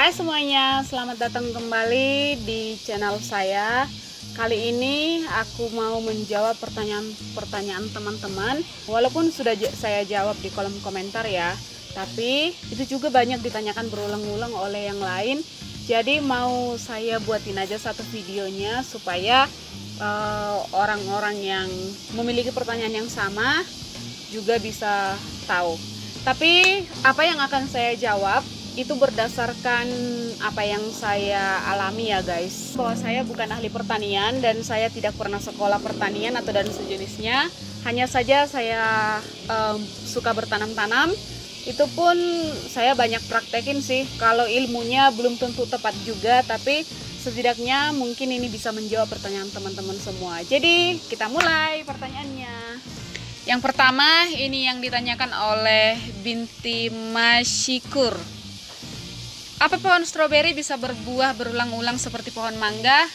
Hai semuanya, selamat datang kembali di channel saya. Kali ini aku mau menjawab pertanyaan teman-teman. Walaupun sudah saya jawab di kolom komentar ya, tapi itu juga banyak ditanyakan berulang-ulang oleh yang lain. Jadi mau saya buatin aja satu videonya supaya orang-orang yang memiliki pertanyaan yang sama juga bisa tahu. Tapi apa yang akan saya jawab itu berdasarkan apa yang saya alami ya guys. Bahwa saya bukan ahli pertanian dan saya tidak pernah sekolah pertanian atau dan sejenisnya. Hanya saja saya suka bertanam-tanam. Itu pun saya banyak praktekin sih. Kalau ilmunya belum tentu tepat juga, tapi setidaknya mungkin ini bisa menjawab pertanyaan teman-teman semua. Jadi kita mulai pertanyaannya. Yang pertama ini yang ditanyakan oleh Binti Masyikur. Apa pohon stroberi bisa berbuah berulang-ulang seperti pohon mangga?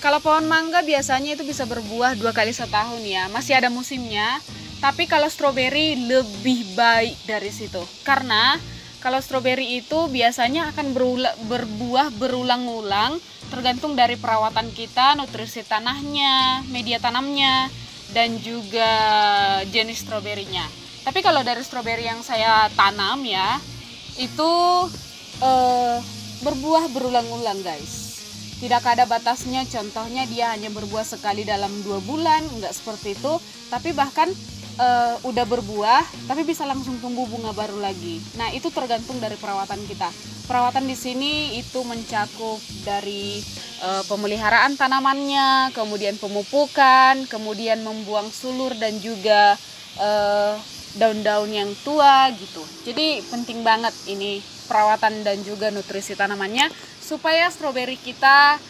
Kalau pohon mangga biasanya itu bisa berbuah 2 kali setahun ya, masih ada musimnya. Tapi kalau stroberi lebih baik dari situ, karena kalau stroberi itu biasanya akan berbuah berulang-ulang, tergantung dari perawatan kita, nutrisi tanahnya, media tanamnya, dan juga jenis stroberinya. Tapi kalau dari stroberi yang saya tanam ya, itu berbuah berulang-ulang guys, tidak ada batasnya. Contohnya dia hanya berbuah sekali dalam 2 bulan, enggak seperti itu. Tapi bahkan udah berbuah tapi bisa langsung tumbuh bunga baru lagi. Nah itu tergantung dari perawatan kita. Perawatan di sini itu mencakup dari pemeliharaan tanamannya, kemudian pemupukan, kemudian membuang sulur dan juga daun-daun yang tua gitu. Jadi penting banget ini perawatan dan juga nutrisi tanamannya supaya stroberi kita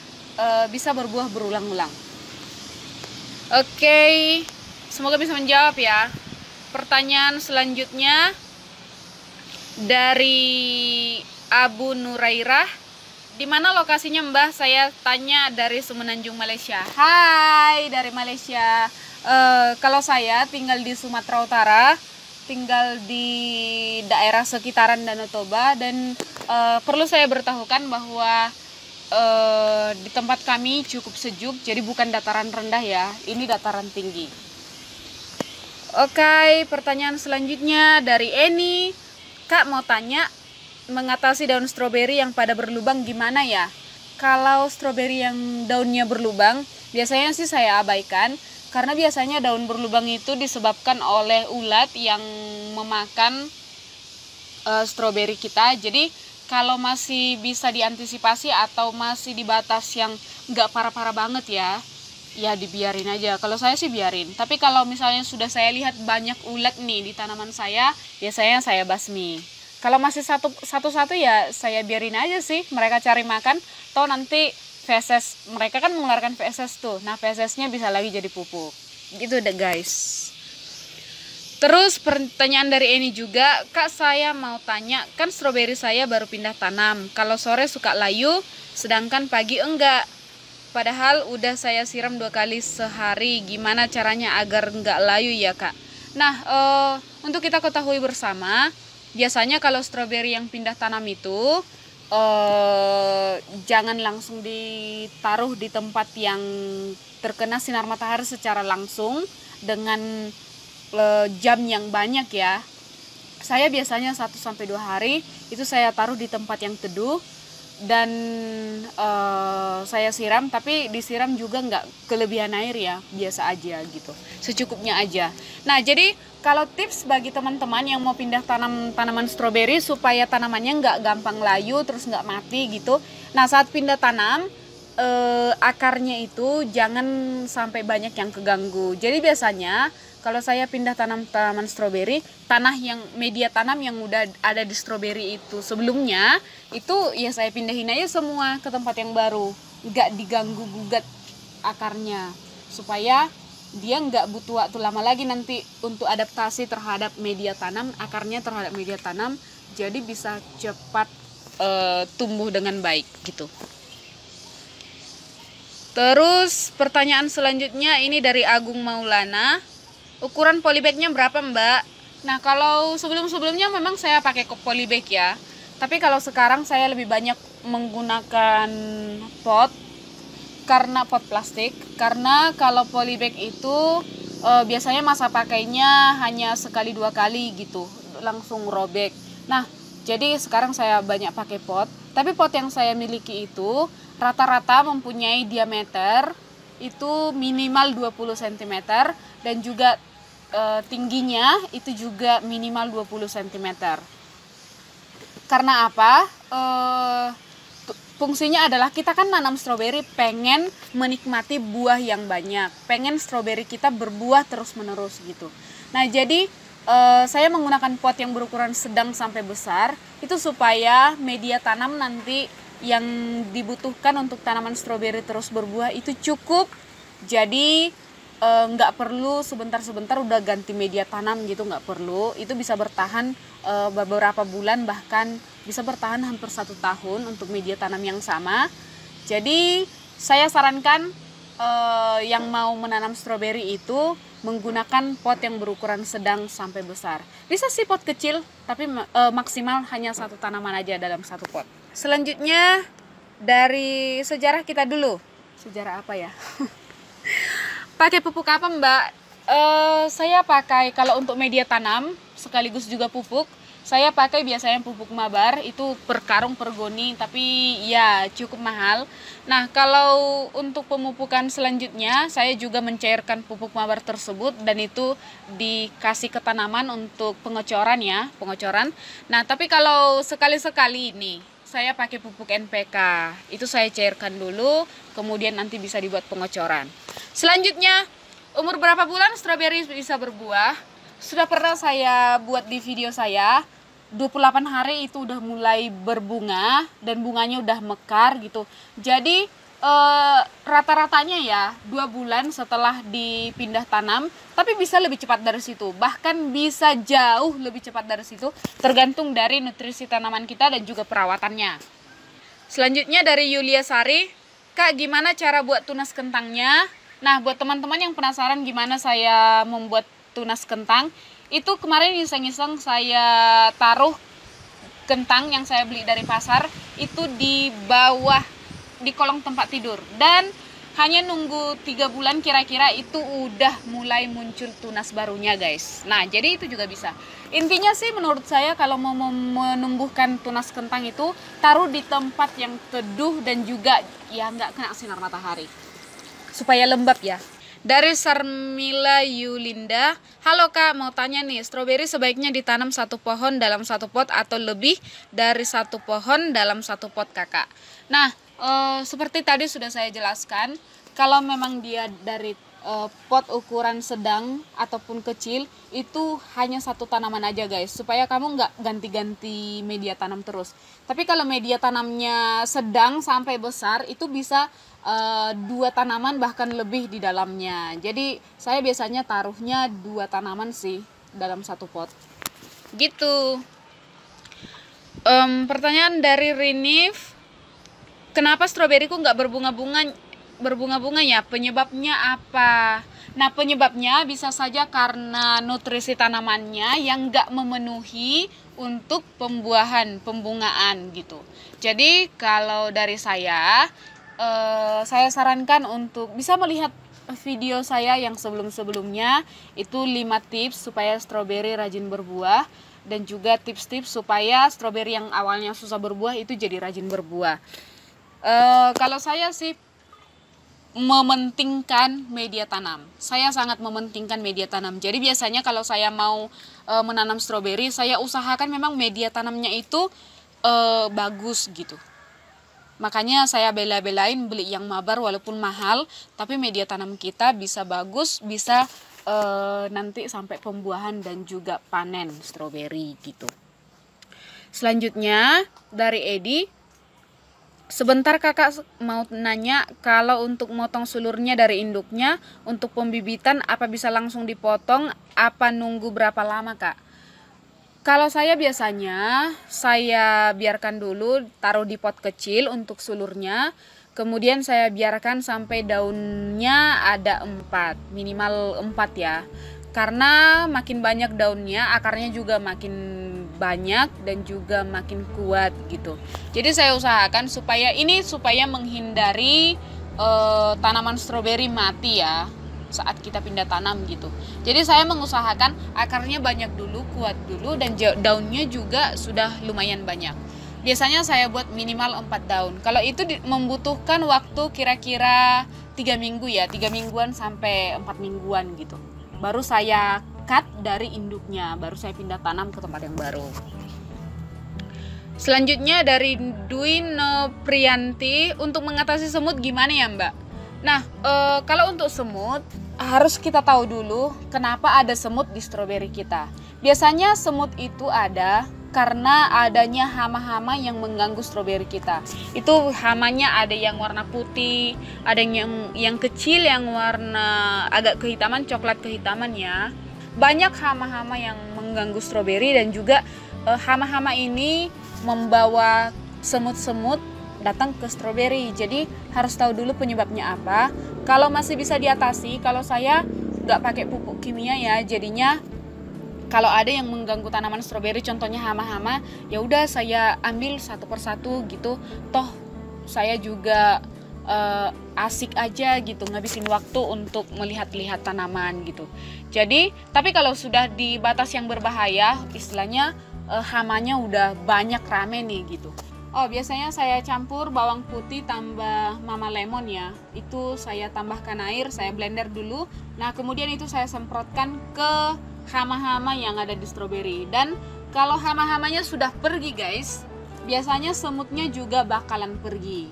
bisa berbuah berulang-ulang. Oke, semoga bisa menjawab ya. Pertanyaan selanjutnya dari Abu Nurairah. Di mana lokasinya Mbah? Saya tanya dari Semenanjung, Malaysia. Hai dari Malaysia. Kalau saya tinggal di Sumatera Utara, tinggal di daerah sekitaran Danau Toba, dan perlu saya beritahukan bahwa di tempat kami cukup sejuk, jadi bukan dataran rendah ya, ini dataran tinggi. Oke, pertanyaan selanjutnya dari Eni. Kak mau tanya, mengatasi daun stroberi yang pada berlubang gimana ya? Kalau stroberi yang daunnya berlubang, biasanya sih saya abaikan, karena biasanya daun berlubang itu disebabkan oleh ulat yang memakan stroberi kita. Jadi kalau masih bisa diantisipasi atau masih di batas yang nggak parah-parah banget ya dibiarin aja. Kalau saya sih biarin. Tapi kalau misalnya sudah saya lihat banyak ulat nih di tanaman saya, biasanya saya basmi. Kalau masih satu-satu ya saya biarin aja sih, mereka cari makan. Toh nanti feses, mereka kan mengeluarkan feses tuh. Nah fesesnya bisa lagi jadi pupuk. Gitu deh guys. Terus pertanyaan dari Eni juga, Kak saya mau tanya, kan stroberi saya baru pindah tanam. Kalau sore suka layu, sedangkan pagi enggak. Padahal udah saya siram 2 kali sehari. Gimana caranya agar enggak layu ya Kak? Nah untuk kita ketahui bersama, biasanya kalau stroberi yang pindah tanam itu jangan langsung ditaruh di tempat yang terkena sinar matahari secara langsung dengan jam yang banyak ya. Saya biasanya 1-2 hari itu saya taruh di tempat yang teduh dan saya siram, tapi disiram juga nggak kelebihan air ya, biasa aja gitu, secukupnya aja. Nah jadi kalau tips bagi teman-teman yang mau pindah tanaman stroberi supaya tanamannya nggak gampang layu terus nggak mati gitu. Nah saat pindah tanam akarnya itu jangan sampai banyak yang keganggu. Jadi biasanya kalau saya pindah tanaman stroberi, tanah yang media tanam yang udah ada di stroberi itu sebelumnya, itu ya saya pindahin aja semua ke tempat yang baru, nggak diganggu gugat akarnya, supaya dia nggak butuh waktu lama lagi nanti untuk adaptasi terhadap media tanam, akarnya terhadap media tanam, jadi bisa cepat tumbuh dengan baik gitu. Terus pertanyaan selanjutnya ini dari Agung Maulana. Ukuran polybagnya berapa Mbak? Nah kalau sebelum-sebelumnya memang saya pakai polybag ya. Tapi kalau sekarang saya lebih banyak menggunakan pot, karena pot plastik. Karena kalau polybag itu biasanya masa pakainya hanya sekali 2 kali gitu, langsung robek. Nah, jadi sekarang saya banyak pakai pot. Tapi pot yang saya miliki itu rata-rata mempunyai diameter itu minimal 20 cm dan juga tingginya itu juga minimal 20 cm. Karena apa? Fungsinya adalah kita kan nanam stroberi pengen menikmati buah yang banyak, pengen stroberi kita berbuah terus-menerus gitu. Nah, jadi saya menggunakan pot yang berukuran sedang sampai besar itu supaya media tanam nanti yang dibutuhkan untuk tanaman stroberi terus berbuah itu cukup. Jadi nggak perlu sebentar-sebentar udah ganti media tanam gitu, nggak perlu. Itu bisa bertahan beberapa bulan, bahkan bisa bertahan hampir 1 tahun untuk media tanam yang sama. Jadi saya sarankan yang mau menanam stroberi itu menggunakan pot yang berukuran sedang sampai besar. Bisa sih pot kecil, tapi maksimal hanya 1 tanaman aja dalam 1 pot. Selanjutnya dari sejarah kita dulu. Sejarah apa ya? Pakai pupuk apa, Mbak? Saya pakai kalau untuk media tanam sekaligus juga pupuk. Saya pakai biasanya pupuk Mabar, itu per karung per goni, tapi ya cukup mahal. Nah, kalau untuk pemupukan selanjutnya, saya juga mencairkan pupuk Mabar tersebut dan itu dikasih ke tanaman untuk pengocoran ya, pengocoran. Nah, tapi kalau sekali-sekali ini saya pakai pupuk NPK, itu saya cairkan dulu, kemudian nanti bisa dibuat pengocoran. Selanjutnya, umur berapa bulan stroberi bisa berbuah? Sudah pernah saya buat di video saya, 28 hari itu udah mulai berbunga dan bunganya udah mekar gitu. Jadi rata-ratanya ya 2 bulan setelah dipindah tanam, tapi bisa lebih cepat dari situ, bahkan bisa jauh lebih cepat dari situ, tergantung dari nutrisi tanaman kita dan juga perawatannya. Selanjutnya dari Yulia Sari, Kak, gimana cara buat tunas kentangnya? Nah, buat teman-teman yang penasaran gimana saya membuat tunas kentang, itu kemarin iseng-iseng saya taruh kentang yang saya beli dari pasar itu di bawah di kolong tempat tidur, dan hanya nunggu 3 bulan kira-kira itu udah mulai muncul tunas barunya, guys. Nah, jadi itu juga bisa. Intinya sih menurut saya kalau mau menumbuhkan tunas kentang itu taruh di tempat yang teduh dan juga ya nggak kena sinar matahari supaya lembab ya. Dari Sarmila Yulinda, halo Kak, mau tanya nih, stroberi sebaiknya ditanam 1 pohon dalam 1 pot atau lebih dari 1 pohon dalam 1 pot, Kakak? Nah, seperti tadi sudah saya jelaskan, kalau memang dia dari pot ukuran sedang ataupun kecil, itu hanya 1 tanaman aja, guys, supaya kamu nggak ganti-ganti media tanam terus. Tapi kalau media tanamnya sedang sampai besar, itu bisa 2 tanaman bahkan lebih di dalamnya. Jadi saya biasanya taruhnya 2 tanaman sih dalam 1 pot gitu. Pertanyaan dari Rinif, kenapa stroberiku nggak berbunga-bunga ya? Penyebabnya apa? Nah, penyebabnya bisa saja karena nutrisi tanamannya yang nggak memenuhi untuk pembungaan gitu. Jadi kalau dari saya sarankan untuk bisa melihat video saya yang sebelum-sebelumnya, itu 5 tips supaya stroberi rajin berbuah, dan juga tips-tips supaya stroberi yang awalnya susah berbuah itu jadi rajin berbuah. Kalau saya sih mementingkan media tanam. Saya sangat mementingkan media tanam. Jadi biasanya kalau saya mau menanam stroberi, saya usahakan memang media tanamnya itu bagus gitu. Makanya saya bela-belain beli yang Mabar walaupun mahal, tapi media tanam kita bisa bagus, bisa nanti sampai pembuahan dan juga panen stroberi gitu. Selanjutnya dari Edi, sebentar Kakak mau nanya, kalau untuk motong sulurnya dari induknya untuk pembibitan apa bisa langsung dipotong, apa nunggu berapa lama, Kak? Kalau saya biasanya, saya biarkan dulu, taruh di pot kecil untuk sulurnya. Kemudian saya biarkan sampai daunnya ada 4, minimal 4 ya. Karena makin banyak daunnya, akarnya juga makin banyak dan juga makin kuat gitu. Jadi saya usahakan supaya menghindari tanaman stroberi mati ya saat kita pindah tanam gitu. Jadi saya mengusahakan akarnya banyak dulu, kuat dulu, dan daunnya juga sudah lumayan banyak. Biasanya saya buat minimal 4 daun. Kalau itu membutuhkan waktu kira-kira 3 minggu ya, 3 mingguan sampai 4 mingguan gitu. Baru saya cut dari induknya, baru saya pindah tanam ke tempat yang baru. Selanjutnya dari Dwi Noprianti, untuk mengatasi semut gimana ya Mbak? Nah, kalau untuk semut harus kita tahu dulu kenapa ada semut di stroberi kita. Biasanya semut itu ada karena adanya hama-hama yang mengganggu stroberi kita. Itu hamanya ada yang warna putih, ada yang kecil yang warna agak kehitaman, coklat kehitaman ya. Banyak hama-hama yang mengganggu stroberi, dan juga hama-hama ini membawa semut-semut datang ke stroberi. Jadi harus tahu dulu penyebabnya apa. Kalau masih bisa diatasi, kalau saya nggak pakai pupuk kimia ya, jadinya kalau ada yang mengganggu tanaman stroberi, contohnya hama-hama, ya udah saya ambil satu persatu gitu. Toh saya juga asik aja gitu, ngabisin waktu untuk melihat-lihat tanaman gitu. Jadi, tapi kalau sudah di batas yang berbahaya, istilahnya hamanya udah banyak, rame nih gitu. Oh, biasanya saya campur bawang putih tambah mama lemon ya. Itu saya tambahkan air, saya blender dulu. Nah, kemudian itu saya semprotkan ke hama-hama yang ada di stroberi. Dan kalau hama-hamanya sudah pergi guys, biasanya semutnya juga bakalan pergi.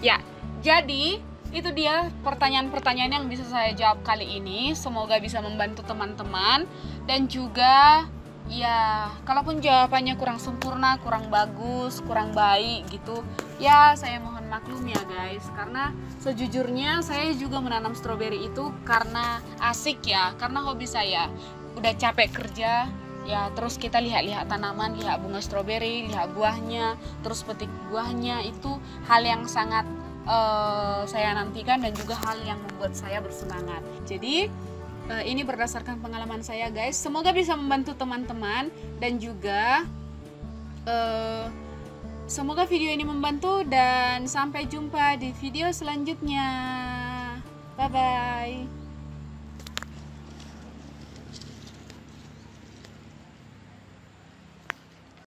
Ya, jadi itu dia pertanyaan-pertanyaan yang bisa saya jawab kali ini. Semoga bisa membantu teman-teman. Dan juga ya, kalaupun jawabannya kurang sempurna, kurang bagus, kurang baik gitu, ya saya mohon maklum ya guys. Karena sejujurnya saya juga menanam stroberi itu karena asik ya, karena hobi saya. Udah capek kerja ya, terus kita lihat-lihat tanaman, lihat bunga stroberi, lihat buahnya, terus petik buahnya. Itu hal yang sangat saya nantikan, dan juga hal yang membuat saya bersemangat. Jadi ini berdasarkan pengalaman saya guys. Semoga bisa membantu teman-teman, dan juga semoga video ini membantu, dan sampai jumpa di video selanjutnya. Bye bye.